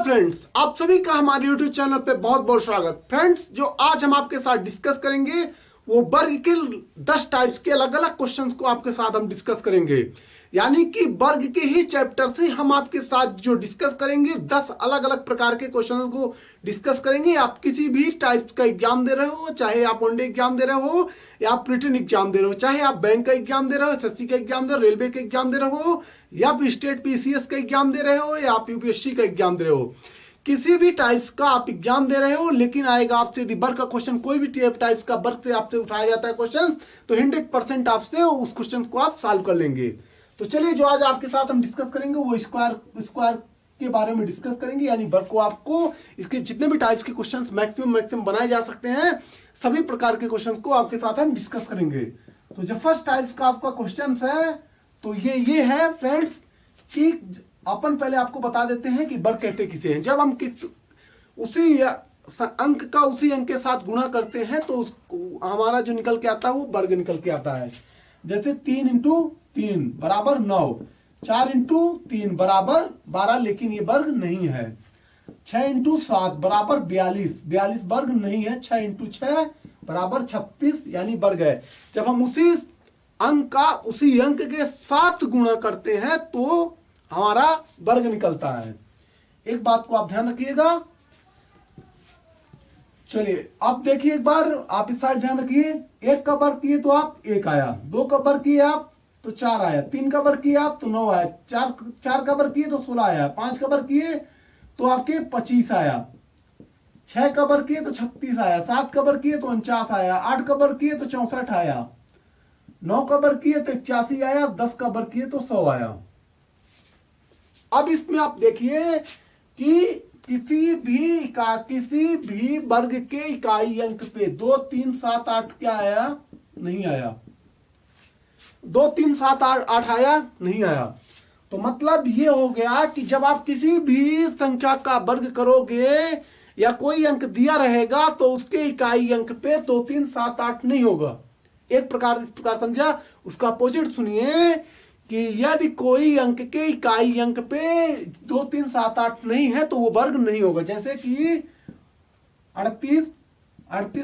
Friends, आप सभी का हमारे YouTube चैनल पे बहुत बहुत स्वागत। फ्रेंड्स, जो आज हम आपके साथ डिस्कस करेंगे वो वर्ग के 10 टाइप्स के अलग अलग क्वेश्चंस को आपके साथ हम डिस्कस करेंगे। यानी कि वर्ग के ही चैप्टर से हम आपके साथ जो डिस्कस करेंगे 10 अलग अलग प्रकार के क्वेश्चंस को डिस्कस करेंगे। आप किसी भी टाइप्स का एग्जाम दे रहे हो, चाहे आप वनडे एग्जाम दे रहे हो या आप रिटन एग्जाम दे रहे हो, चाहे आप बैंक का एग्जाम दे रहे हो, एसएससी का एग्जाम दे रहे हो, रेलवे का एग्जाम दे रहे हो, या आप स्टेट पीसीएस का एग्जाम दे रहे हो, या आप यूपीएससी का एग्जाम दे रहे हो, किसी भी टाइप्स का आप एग्जाम दे रहे हो, लेकिन आएगा आपसे यदि वर्ग का क्वेश्चन, कोई भी टाइप्स का वर्ग से आपसे उठाया जाता है क्वेश्चन, तो 100% आपसे उस क्वेश्चन को आप सॉल्व कर लेंगे। तो चलिए, जो आज आपके साथ हम डिस्कस करेंगे वो स्क्वायर के बारे में डिस्कस करेंगे। यानी वर्ग को आपको इसके जितने भी टाइप्स के क्वेश्चंस मैक्सिमम बनाए जा सकते हैं, सभी प्रकार के क्वेश्चंस को आपके साथ हम डिस्कस करेंगे। तो जो फर्स्ट टाइप्स का आपका क्वेश्चन है तो ये है फ्रेंड्स कि अपन पहले आपको बता देते हैं कि वर्ग कहते किसे हैं। जब हम उसी अंक का उसी अंक के साथ गुणा करते हैं तो हमारा जो निकल के आता है वो वर्ग निकल के आता है। जैसे 3 इंटू 3 बराबर 9, 4 इंटू 3 बराबर 12, लेकिन ये वर्ग नहीं है। 6 इंटू 7 बराबर 42, 42 वर्ग नहीं है। 6 इंटू 6 बराबर 36, यानी वर्ग है। जब हम उसी अंक का उसी अंक के साथ गुणा करते हैं तो हमारा वर्ग निकलता है। एक बात को आप ध्यान रखिएगा। चलिए अब देखिए, एक बार आप इस साइड ध्यान रखिए। 1 का वर्ग किए तो आप 1 आया, 2 का वर्ग किए आप तो 4 आया, 3 का वर्ग किए आप तो 9 आया, 4 का वर्ग किए तो 16 आया, 5 का वर्ग किए तो आपके 25 आया, 6 का वर्ग किए तो 36 आया, 7 का वर्ग किए तो 49 आया, 8 का वर्ग किए तो 64 आया, 9 का वर्ग किए तो 81 आया, 10 का वर्ग किए तो 100 आया। अब इसमें आप देखिए कि किसी भी वर्ग के इकाई अंक पे 2 3 7 8 क्या आया? नहीं आया। 2 3 7 8 आया? नहीं आया। तो मतलब ये हो गया कि जब आप किसी भी संख्या का वर्ग करोगे या कोई अंक दिया रहेगा तो उसके इकाई अंक पे 2 3 7 8 नहीं होगा। एक प्रकार इस प्रकार समझा। उसका अपोजिट सुनिए कि यदि कोई अंक के इकाई अंक पे 2 3 7 8 नहीं है तो वो वर्ग नहीं होगा। जैसे कि 38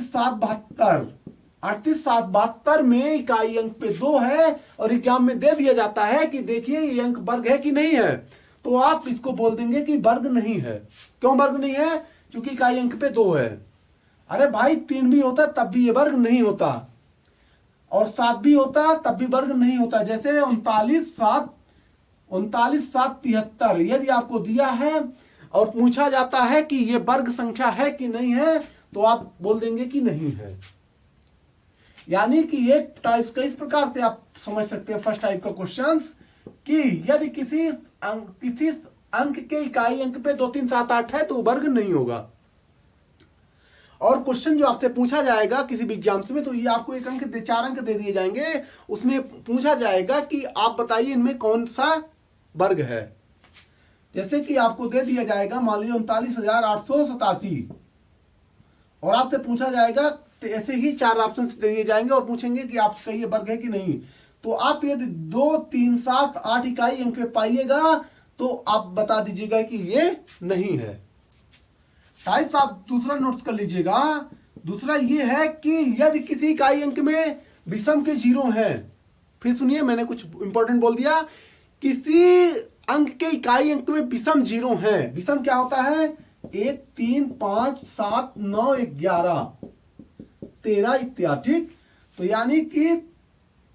7 72, 38 7 72 में इकाई अंक पे 2 है और एग्जाम में दे दिया जाता है कि देखिए ये अंक वर्ग है कि नहीं है, तो आप इसको बोल देंगे कि वर्ग नहीं है। क्यों वर्ग नहीं है? क्योंकि इकाई अंक पे 2 है। अरे भाई 3 भी होता तब भी ये वर्ग नहीं होता, और 7 भी होता तब भी वर्ग नहीं होता। जैसे 39 7 73, यदि आपको दिया है और पूछा जाता है कि ये वर्ग संख्या है कि नहीं है, तो आप बोल देंगे कि नहीं है। यानी कि एक टाइप का इस प्रकार से आप समझ सकते हैं फर्स्ट टाइप का क्वेश्चन कि यदि किसी अंक के इकाई अंक पे 2 3 7 8 है तो वर्ग नहीं होगा। और क्वेश्चन जो आपसे पूछा जाएगा किसी भी एग्जाम्स में, तो ये आपको 4 अंक दे दिए जाएंगे। उसमें पूछा जाएगा कि आप बताइए इनमें कौन सा वर्ग है। जैसे कि आपको दे दिया जाएगा मान लीजिए 39,887, और आपसे पूछा जाएगा तो ऐसे ही 4 ऑप्शन दे दिए जाएंगे और पूछेंगे कि आपका ये वर्ग है कि नहीं। तो आप यदि 2 3 7 8 इकाई अंक पे पाइएगा तो आप बता दीजिएगा कि ये नहीं है। टाइप्स आप दूसरा नोट्स कर लीजिएगा। दूसरा ये है कि यदि किसी इकाई अंक में विषम के 0 हैं, फिर सुनिए मैंने कुछ इंपॉर्टेंट बोल दिया। किसी अंक के इकाई अंक में विषम 0 हैं। विषम क्या होता है? 1 3 5 7 9 11 13 इत्यादि। ठीक, तो यानी कि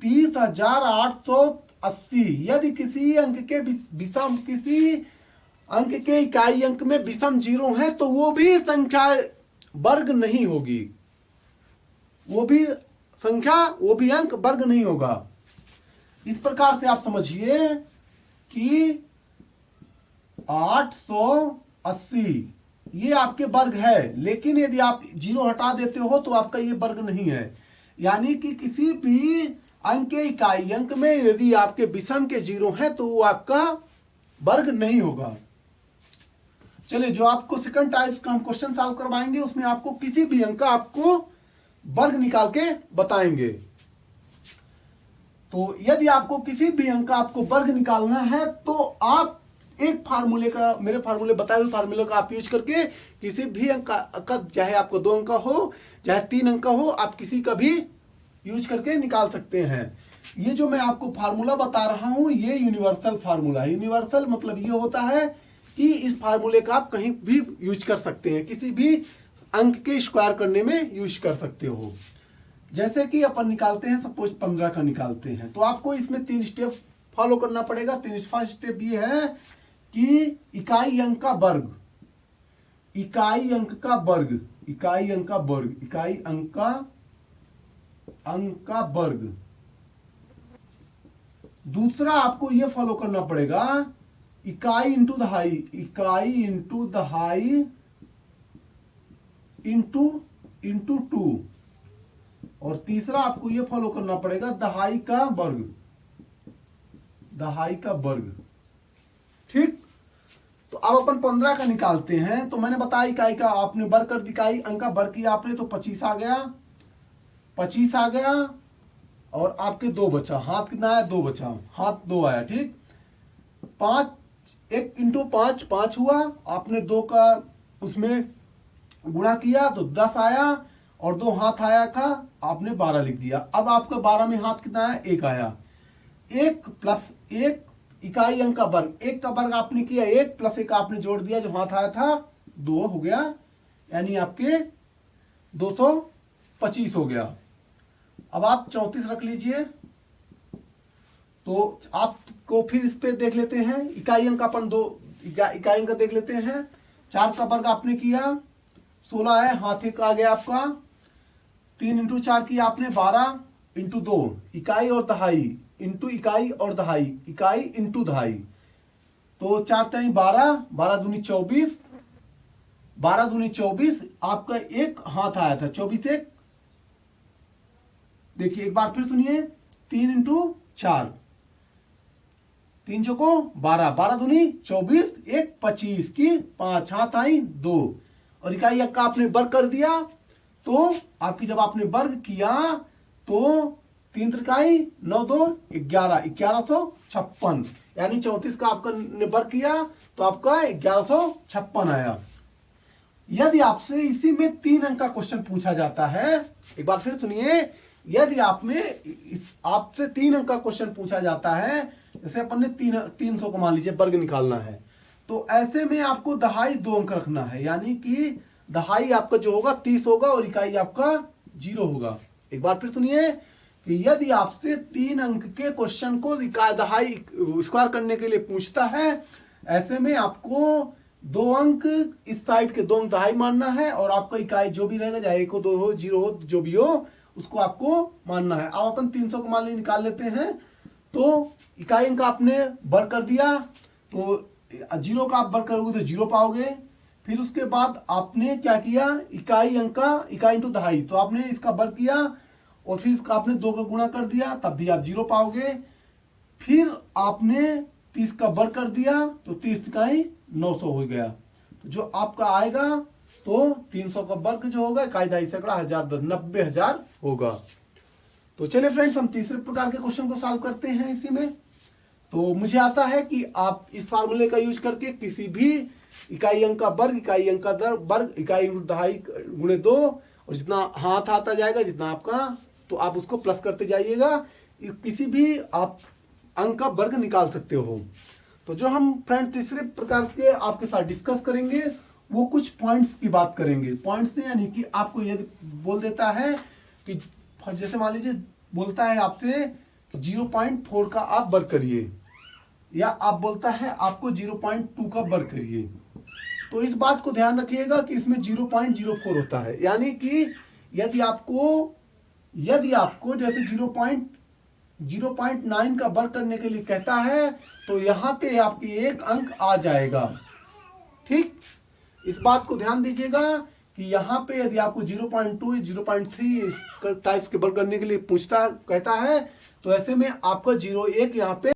30,880 यदि किसी अंक के विषम अंक के इकाई अंक में विषम 0 है तो वो भी संख्या वर्ग नहीं होगी। वो भी अंक वर्ग नहीं होगा। इस प्रकार से आप समझिए कि 880 ये आपके वर्ग है, लेकिन यदि आप 0 हटा देते हो तो आपका ये वर्ग नहीं है। यानी कि किसी भी अंक के इकाई अंक में यदि आपके विषम के 0 है तो वो आपका वर्ग नहीं होगा। चलिए, जो आपको सेकंड टाइप्स का हम क्वेश्चन सॉल्व करवाएंगे उसमें आपको किसी भी अंक का आपको वर्ग निकाल के बताएंगे। तो यदि आपको किसी भी अंक का आपको वर्ग निकालना है तो आप एक फार्मूले का, मेरे फार्मूले बताए हुए फार्मूले का आप यूज करके किसी भी अंक का, चाहे आपको 2 अंक का हो चाहे 3 अंक का हो, आप किसी का भी यूज करके निकाल सकते हैं। ये जो मैं आपको फार्मूला बता रहा हूं ये यूनिवर्सल फार्मूला है। यूनिवर्सल मतलब ये होता है कि इस फार्मूले का आप कहीं भी यूज कर सकते हैं, किसी भी अंक के स्क्वायर करने में यूज कर सकते हो। जैसे कि अपन निकालते हैं, सपोज 15 का निकालते हैं, तो आपको इसमें 3 स्टेप फॉलो करना पड़ेगा। फर्स्ट स्टेप ये है कि इकाई अंक का वर्ग, इकाई अंक का वर्ग, इकाई अंक का वर्ग, इकाई अंक का वर्ग। दूसरा आपको ये फॉलो करना पड़ेगा इकाई इंटू दहाई, इकाई इंटू दहाई इंटू 2। और तीसरा आपको ये फॉलो करना पड़ेगा दहाई का वर्ग, दहाई का वर्ग। ठीक, तो अब अपन 15 का निकालते हैं। तो मैंने बताया इकाई का आपने वर्ग कर, इकाई अंक का वर्ग किया आपने, तो 25 आ गया, 25 आ गया। और आपके 2 बचा, हाथ कितना आया, 2 बचा, हाथ 2 आया। ठीक, 5, 1 इंटू 5 5 हुआ, आपने 2 का उसमें गुणा किया तो 10 आया, और 2 हाथ आया था, आपने 12 लिख दिया। अब आपका 12 में हाथ कितना आया, 1 आया। 1 प्लस 1 इकाई अंक का वर्ग, 1 का वर्ग आपने किया, 1 प्लस 1 आपने जोड़ दिया, जो हाथ आया था 2 हो गया, यानी आपके 225 हो गया। अब आप 34 रख लीजिए। तो आपको फिर इस पे देख लेते हैं, इकाई अंक अपन 2 इकाई अंक देख लेते हैं। 4 का वर्ग आपने किया, 16 है, हाथ 1 आ गया आपका। 3 इंटू 4 किया आपने, 12 इंटू 2 इकाई और दहाई इंटू इकाई और दहाई, इकाई इंटू दहाई। तो 4 3 12, 12 दूनी 24, 12 दूनी 24। आपका 1 हाथ आया था, 24 1। देखिए एक बार फिर सुनिए, 3 इंटू 4, 3 चौको 12, 12 दूनी 24, 1 25 की 5 हाथ आई 2। और इकाई अंक का आपने वर्ग कर दिया, तो आपकी जब आपने वर्ग किया तो 3 त्रिकाई 9 2 11, 1156, यानी 34 का आपका वर्ग किया तो आपका 1156 आया। यदि आपसे इसी में 3 अंक का क्वेश्चन पूछा जाता है, एक बार फिर सुनिए, यदि आपसे 3 अंक का क्वेश्चन पूछा जाता है, जैसे अपन ने 300 को मान लीजिए वर्ग निकालना है, तो ऐसे में आपको दहाई 2 अंक रखना है, यानी कि दहाई आपका जो होगा 30 होगा और इकाई आपका 0 होगा। एक बार फिर सुनिए कि यदि आपसे 3 अंक के क्वेश्चन को दहाई स्क्वायर करने के लिए पूछता है, ऐसे में आपको 2 अंक इस साइड के 2 अंक दहाई मानना है, और आपका इकाई जो भी रहेगा, चाहे 1 हो 2 हो 0 हो जो भी हो, उसको आपको मानना है। अब अपन 300 को मान निकाल लेते हैं। तो इकाई अंक आपने वर्ग कर दिया, तो 0 का आप वर्ग करोगे तो 0 पाओगे। फिर उसके बाद आपने क्या किया, इकाई अंक का इकाई इंटू दहाई, तो आपने इसका वर्ग किया और फिर इसका आपने 2 का गुणा कर दिया, तब भी आप 0 पाओगे। फिर आपने 30 का वर्ग कर दिया, तो 30 इकाई 900 हो गया। तो जो आपका आएगा तो 300 का वर्ग जो होगा, इकाई दहाई सैकड़ा 1000 90,000 होगा। तो चलिए फ्रेंड्स, हम तीसरे प्रकार के क्वेश्चन को सॉल्व करते हैं इसी में। तो मुझे आता है कि आप इस फार्मूले का यूज करके किसी भी इकाई अंक का वर्ग, इकाई अंक का वर्ग, इकाई दहाई गुणे 2, और जितना हाथ आता जाएगा जितना आपका, तो आप उसको प्लस करते जाइएगा, किसी भी आप अंक का वर्ग निकाल सकते हो। तो जो हम फ्रेंड तीसरे प्रकार के आपके साथ डिस्कस करेंगे, वो कुछ पॉइंट्स की बात करेंगे। पॉइंट्स यानी कि आपको यदि बोल देता है कि जैसे मान लीजिए बोलता है आपसे 0.4 का आप वर्ग करिए, या आप बोलता है आपको 0.2 का वर्ग करिए, तो इस बात को ध्यान रखिएगा कि इसमें 0.04 होता है। यानी कि यदि आपको जैसे 0.9 का वर्ग करने के लिए कहता है, तो यहां पे आपकी 1 अंक आ जाएगा। ठीक, इस बात को ध्यान दीजिएगा कि यहाँ पे यदि आपको 0.2 0.3 टाइप्स के वर्ग करने के लिए कहता है, तो ऐसे में आपका 0 1 यहाँ पे